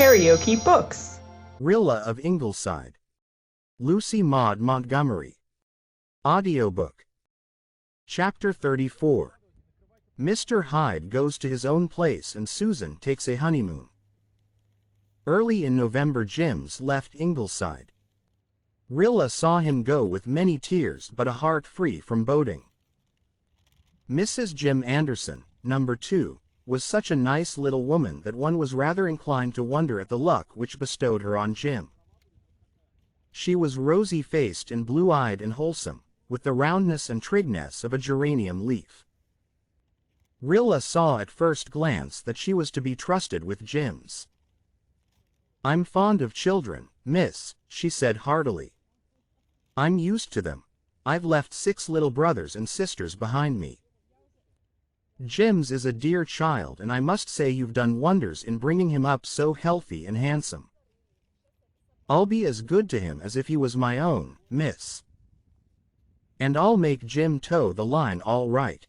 KaraokeBooks. Rilla of Ingleside. Lucy Maud Montgomery. Audiobook. Chapter 34. Mr. Hyde goes to his own place and Susan takes a honeymoon. Early in November Jims left Ingleside. Rilla saw him go with many tears but a heart free from boding. Mrs. Jim Anderson, number 2, was such a nice little woman that one was rather inclined to wonder at the luck which bestowed her on Jim. She was rosy-faced and blue-eyed and wholesome, with the roundness and trigness of a geranium leaf. Rilla saw at first glance that she was to be trusted with Jims. "I'm fond of children, miss," she said heartily. "I'm used to them. I've left 6 little brothers and sisters behind me. Jims is a dear child and I must say you've done wonders in bringing him up so healthy and handsome. I'll be as good to him as if he was my own, miss. And I'll make Jim toe the line all right.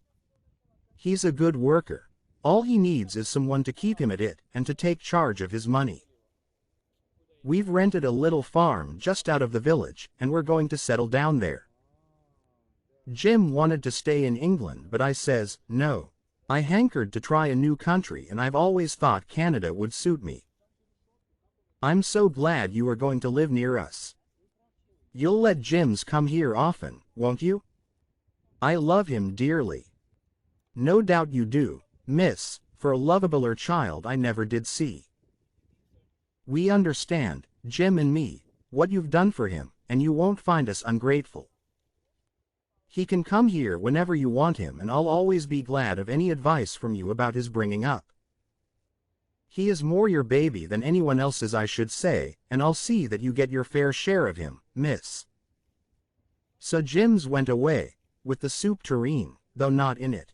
He's a good worker. All he needs is someone to keep him at it and to take charge of his money. We've rented a little farm just out of the village and we're going to settle down there. Jim wanted to stay in England but I says, no. I hankered to try a new country and I've always thought Canada would suit me. I'm so glad you are going to live near us. You'll let Jims come here often, won't you? I love him dearly." "No doubt you do, miss, for a lovabler child I never did see. We understand, Jim and me, what you've done for him, and you won't find us ungrateful. He can come here whenever you want him and I'll always be glad of any advice from you about his bringing up. He is more your baby than anyone else's I should say, and I'll see that you get your fair share of him, miss." So Jims went away, with the soup tureen, though not in it.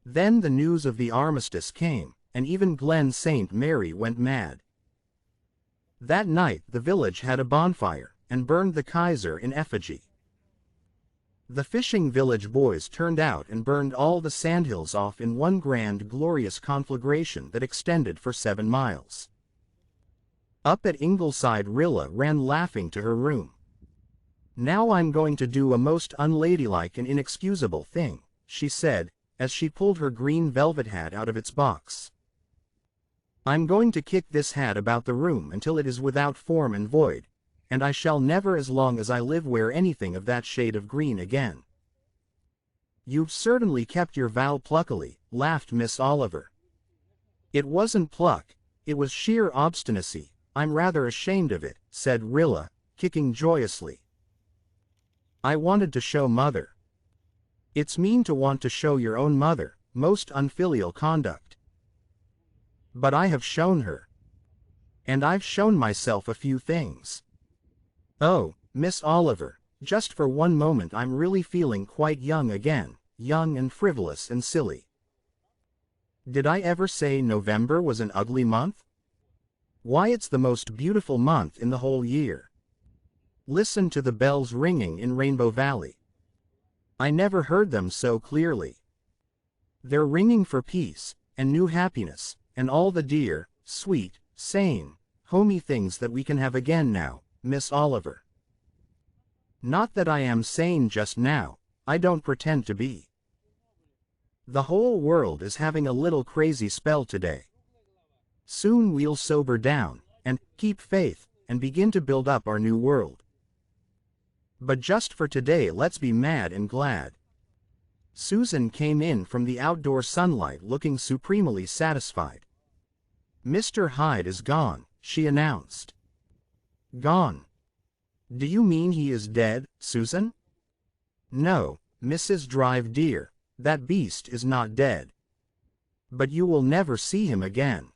Then the news of the armistice came, and even Glen St. Mary went mad. That night the village had a bonfire, and burned the Kaiser in effigy. The fishing village boys turned out and burned all the sandhills off in one grand glorious conflagration that extended for 7 miles. Up at Ingleside Rilla ran laughing to her room. "Now I'm going to do a most unladylike and inexcusable thing," she said, as she pulled her green velvet hat out of its box. "I'm going to kick this hat about the room until it is without form and void, and I shall never as long as I live wear anything of that shade of green again." "You've certainly kept your vow pluckily," laughed Miss Oliver. "It wasn't pluck, it was sheer obstinacy. I'm rather ashamed of it," said Rilla, kicking joyously. "I wanted to show Mother." "It's mean to want to show your own mother, most unfilial conduct." "But I have shown her. And I've shown myself a few things. Oh, Miss Oliver, just for one moment I'm really feeling quite young again, young and frivolous and silly. Did I ever say November was an ugly month? Why, it's the most beautiful month in the whole year. Listen to the bells ringing in Rainbow Valley. I never heard them so clearly. They're ringing for peace, and new happiness, and all the dear, sweet, sane, homey things that we can have again now, Miss Oliver. Not that I am sane just now, I don't pretend to be. The whole world is having a little crazy spell today. Soon we'll sober down, and keep faith, and begin to build up our new world. But just for today let's be mad and glad." Susan came in from the outdoor sunlight looking supremely satisfied. "Mr. Hyde is gone," she announced. "Gone? Do you mean he is dead, Susan?" "No, Mrs. Drive dear, that beast is not dead. But you will never see him again.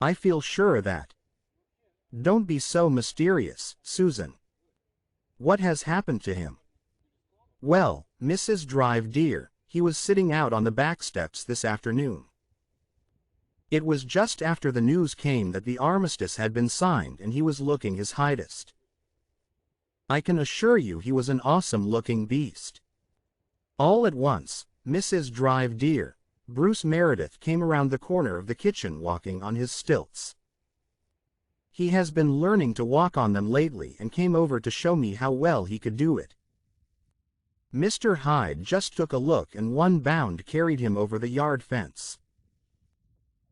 I feel sure of that. Don't be so mysterious, Susan. What has happened to him?" "Well, Mrs. Drive dear, he was sitting out on the back steps this afternoon. It was just after the news came that the armistice had been signed and he was looking his hidest. I can assure you he was an awesome-looking beast. All at once, Mrs. Drive dear, Bruce Meredith came around the corner of the kitchen walking on his stilts. He has been learning to walk on them lately and came over to show me how well he could do it. Mr. Hyde just took a look and one bound carried him over the yard fence.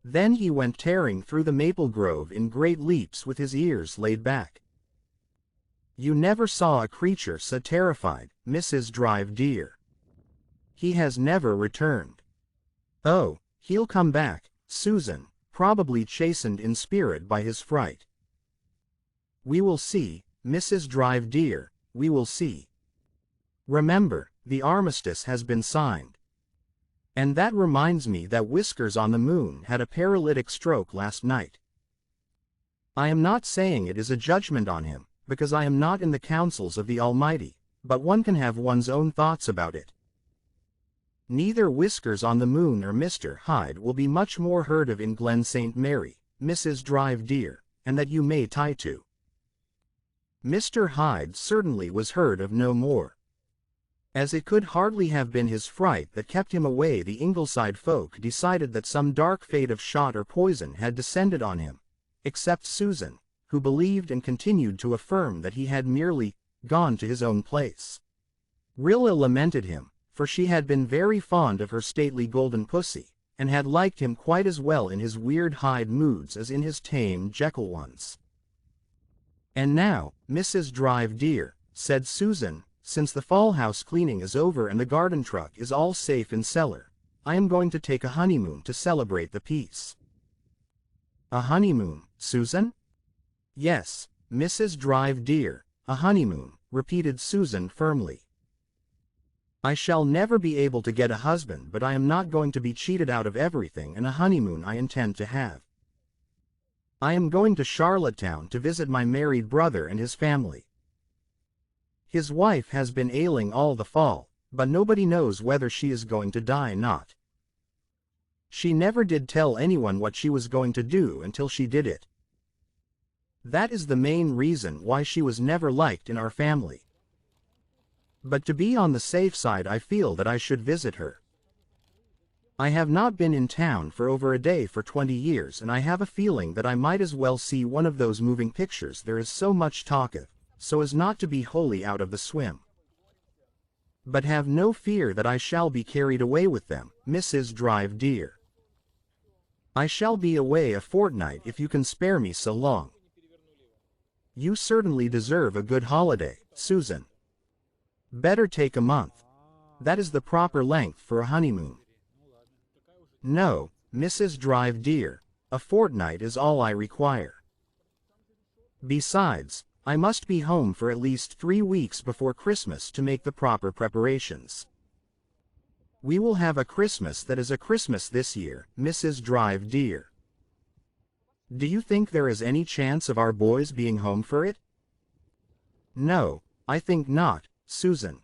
Then he went tearing through the maple grove in great leaps with his ears laid back. You never saw a creature so terrified, Mrs. Drive dear. He has never returned. Oh, he'll come back, Susan, probably chastened in spirit by his fright. We will see, Mrs. Drive dear, we will see. Remember, the armistice has been signed. And that reminds me that Whiskers on the Moon had a paralytic stroke last night. I am not saying it is a judgment on him, because I am not in the counsels of the Almighty, but one can have one's own thoughts about it. Neither Whiskers on the Moon or Mr. Hyde will be much more heard of in Glen St. Mary, Mrs. Drive dear, and that you may tie to. Mr. Hyde certainly was heard of no more. As it could hardly have been his fright that kept him away, the Ingleside folk decided that some dark fate of shot or poison had descended on him, except Susan, who believed and continued to affirm that he had merely gone to his own place. Rilla lamented him, for she had been very fond of her stately golden pussy, and had liked him quite as well in his weird Hyde moods as in his tame Jekyll ones. And now, Mrs. Drive dear, said Susan, since the fall house cleaning is over and the garden truck is all safe in cellar, I am going to take a honeymoon to celebrate the peace. A honeymoon, Susan? Yes, Mrs. Drive dear, a honeymoon, repeated Susan firmly. I shall never be able to get a husband, but I am not going to be cheated out of everything, and a honeymoon I intend to have. I am going to Charlottetown to visit my married brother and his family. His wife has been ailing all the fall, but nobody knows whether she is going to die or not. She never did tell anyone what she was going to do until she did it. That is the main reason why she was never liked in our family. But to be on the safe side, I feel that I should visit her. I have not been in town for over a day for 20 years, and I have a feeling that I might as well see one of those moving pictures there is so much talk of, so as not to be wholly out of the swim. But have no fear that I shall be carried away with them, Mrs. Drive dear. I shall be away a fortnight if you can spare me so long. You certainly deserve a good holiday, Susan. Better take a month. That is the proper length for a honeymoon. No, Mrs. Drive dear, a fortnight is all I require. Besides, I must be home for at least 3 weeks before Christmas to make the proper preparations. We will have a Christmas that is a Christmas this year, Mrs. Drive dear. Do you think there is any chance of our boys being home for it? No, I think not, Susan.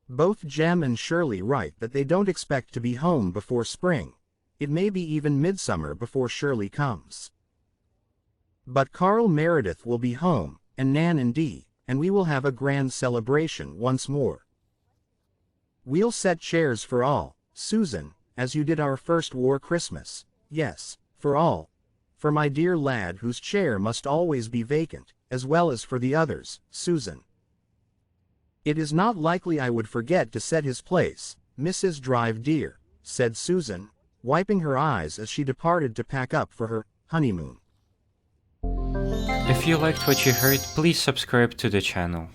Both Jem and Shirley write that they don't expect to be home before spring. It may be even midsummer before Shirley comes. But Carl Meredith will be home, and Nan and Dee, and we will have a grand celebration once more. We'll set chairs for all, Susan, as you did our first war Christmas. Yes, for all. For my dear lad whose chair must always be vacant, as well as for the others, Susan. It is not likely I would forget to set his place, Mrs. Drive dear, said Susan, wiping her eyes as she departed to pack up for her honeymoon. If you liked what you heard, please subscribe to the channel.